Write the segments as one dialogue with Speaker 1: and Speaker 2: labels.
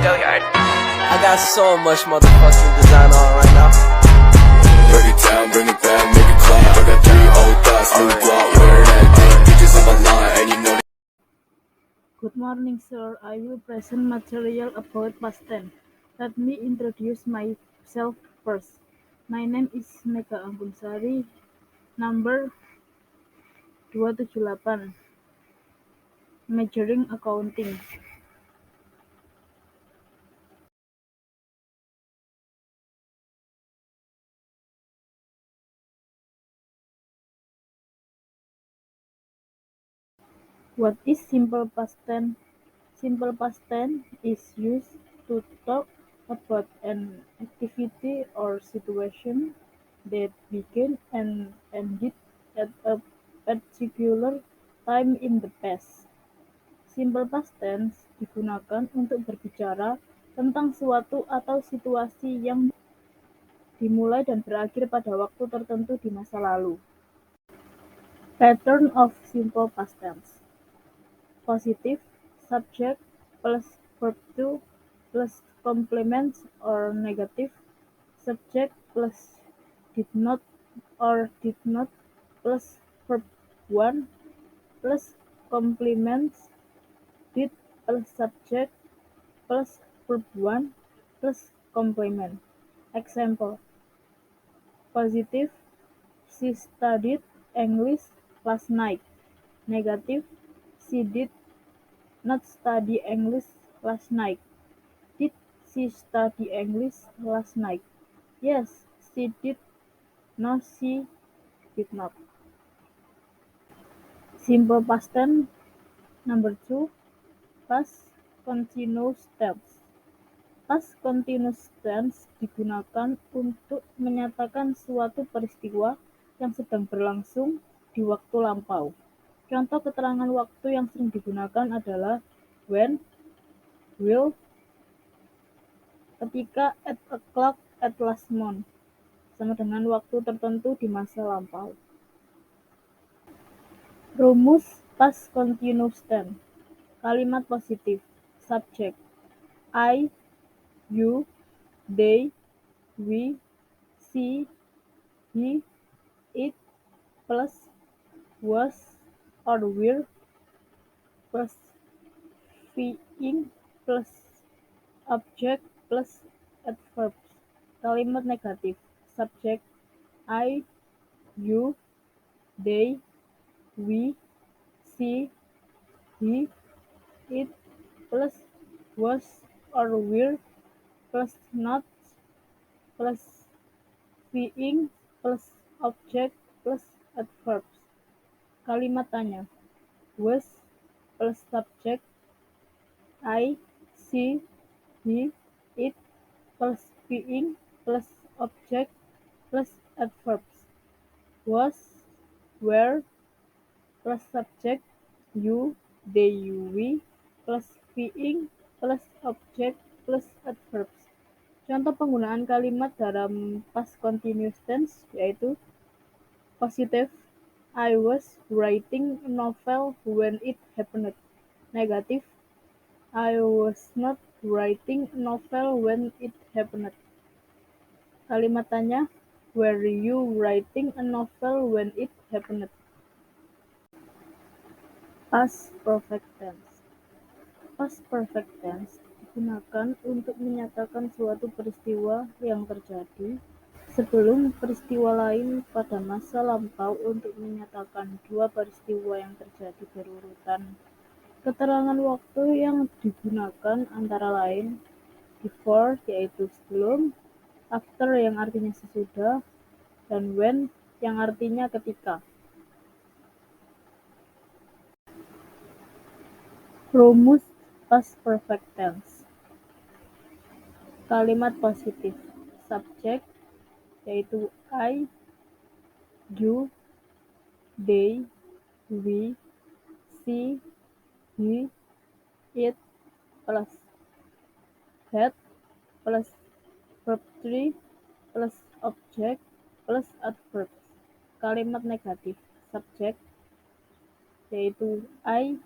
Speaker 1: I got so much motherfucking design on right now.
Speaker 2: Break it down, bring it back, make it clap. I got 3 old thoughts, new block, where that thing. Pictures on my line, and you know.
Speaker 3: Good morning, sir. I will present material about past tense. Let me introduce myself first. My name is Mega Ambunsari, number 278, majoring accounting. What is simple past tense? Simple past tense is used to talk about an activity or situation that began and ended at a particular time in the past. Simple past tense digunakan untuk berbicara tentang suatu atau situasi yang dimulai dan berakhir pada waktu tertentu di masa lalu. Pattern of simple past tense. Positive subject plus verb to plus complement, or negative subject plus did not or did not plus verb 1 plus complement did plus subject plus verb 1 plus complement. Example: positive, she studied English last night. Negative, she did not study English last night. Did she study English last night? Yes, she did. No, she did not. Simple past tense. Number 2, past continuous tense. Past continuous tense digunakan untuk menyatakan suatu peristiwa yang sedang berlangsung di waktu lampau. Contoh keterangan waktu yang sering digunakan adalah when, will, ketika, at o'clock, at last month, sama dengan waktu tertentu di masa lampau. Rumus past continuous tense. Kalimat positif. Subject: I, you, they, we, she, he, it, plus was or were plus being plus object plus adverbs. Kalimat negatif. Subject: I, you, they, we, she, he, it, plus was or were plus not plus being plus object plus adverbs. Kalimat tanya. Was plus subject: I, she, he, it, plus being plus object plus adverbs. Was, were, plus subject: you, they, we, plus being plus object plus adverbs. Contoh penggunaan kalimat dalam past continuous tense yaitu positive: I was writing a novel when it happened. Negative: I was not writing a novel when it happened. Kalimat tanya. Were you writing a novel when it happened? Past perfect tense. Past perfect tense digunakan untuk menyatakan suatu peristiwa yang terjadi sebelum peristiwa lain pada masa lampau untuk menyatakan dua peristiwa yang terjadi berurutan. Keterangan waktu yang digunakan antara lain before yaitu sebelum, after yang artinya sesudah, dan when yang artinya ketika. Rumus past perfect tense. Kalimat positif. Subject yaitu I, you, they, we, she, he, it, plus had, plus verb 3, plus object, plus adverbs. Kalimat negatif. Subject yaitu I,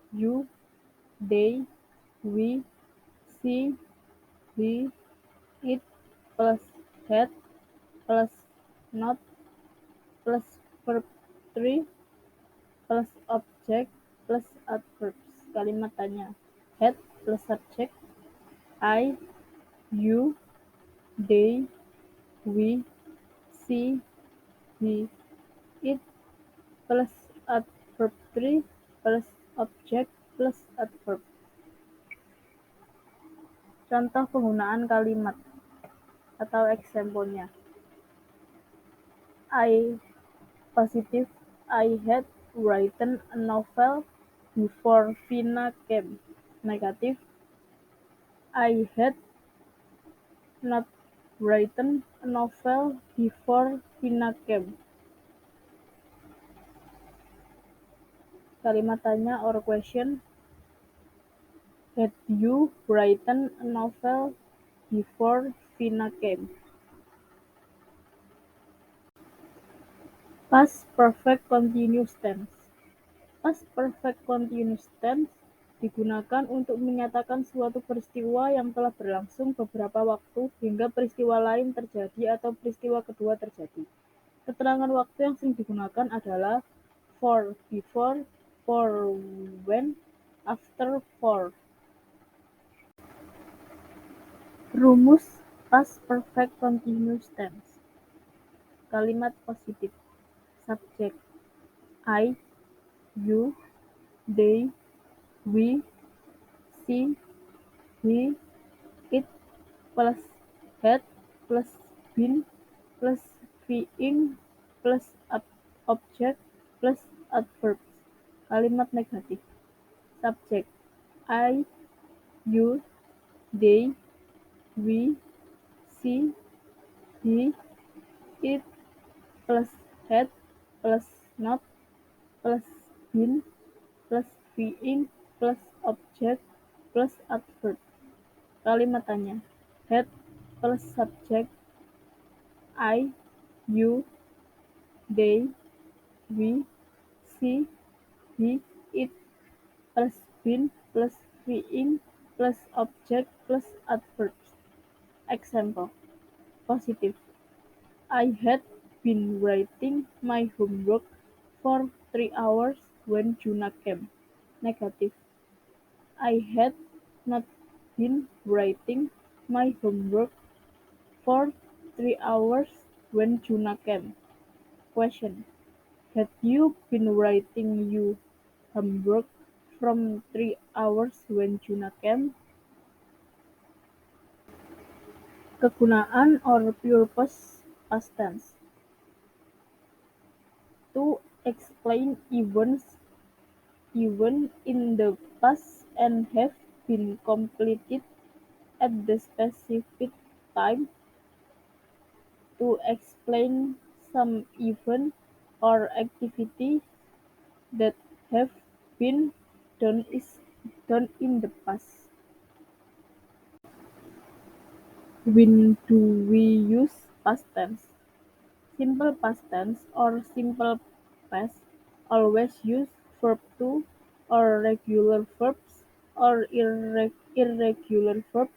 Speaker 3: you, they, we, she, he, it plus had plus not plus verb 3 plus object plus adverbs. Kalimat tanya. Had plus subject. I, you, they, we, she, he, it plus adverb 3 plus object plus adverb. Contoh penggunaan kalimat atau example-nya. I positive. I had written a novel before Vina came. Negative. I had not written a novel before Vina came. Kalimat tanya or question. Had you written a novel before Vina came? Past perfect continuous tense. Past perfect continuous tense digunakan untuk menyatakan suatu peristiwa yang telah berlangsung beberapa waktu hingga peristiwa lain terjadi atau peristiwa kedua terjadi. Keterangan waktu yang sering digunakan adalah for, before, for when, after, for. Rumus past perfect continuous tense. Kalimat positif. Subjek I, you, they, we, she, he, it plus had plus been plus being plus object plus adverbs. Kalimat negatif. Subjek I, you, they, we, she, he, it plus had plus not plus been plus being plus object plus adverb. Kalimat tanya. Had plus subject I, you, they, we, she, he, it plus been plus being plus object plus adverbs. Example. Positive. I had been writing my homework for 3 hours when Juna came. Negative. I had not been writing my homework for 3 hours when Juna came. Question. Had you been writing your homework from 3 hours when Juna came? Kegunaan or purpose past tense. To explain events even in the past and have been completed at the specific time. To explain some event or activity that have been done in the past. When do we use past tense? Simple past tense or simple past always use verb to or regular verbs or irregular verbs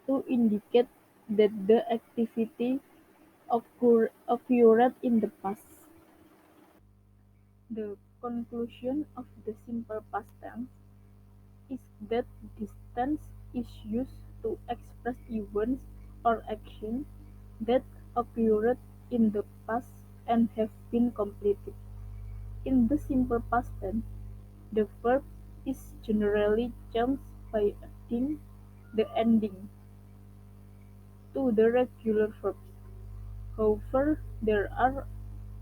Speaker 3: to indicate that the activity occurred in the past. The conclusion of the simple past tense is that this tense is used to express events or actions that occurred in the past and have been completed. In the simple past tense, the verb is generally changed by adding the ending to the regular verbs. However, there are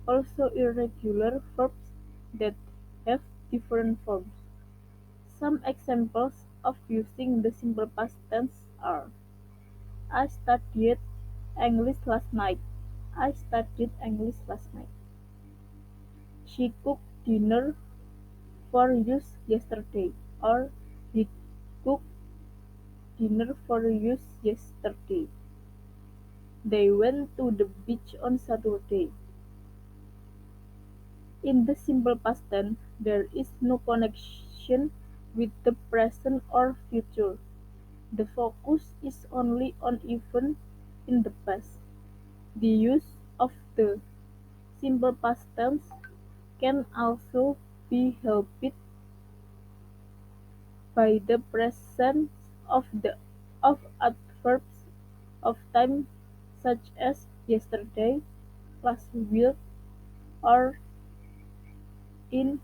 Speaker 3: also irregular verbs that have different forms. Some examples of using the simple past tense are: I studied English last night. I studied English last night. She cooked dinner for use yesterday. Or he cooked dinner for use yesterday. They went to the beach on Saturday. In the simple past tense, there is no connection with the present or future. The focus is only on events in the past. The use of the simple past tense can also be helped by the presence of adverbs of time such as yesterday, last week, or in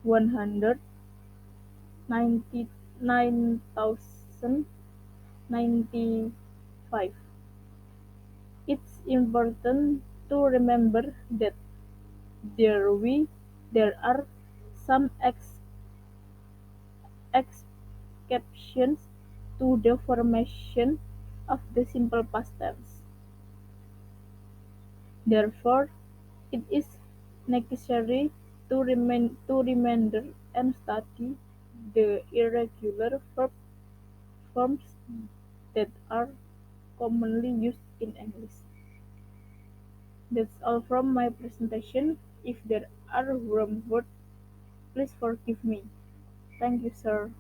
Speaker 3: 199,095. It's important to remember that there are some exceptions to the formation of the simple past tense. Therefore, it is necessary to remember and study the irregular verb forms that are commonly used in English. That's all from my presentation. If there are wrong words, please forgive me. Thank you, sir.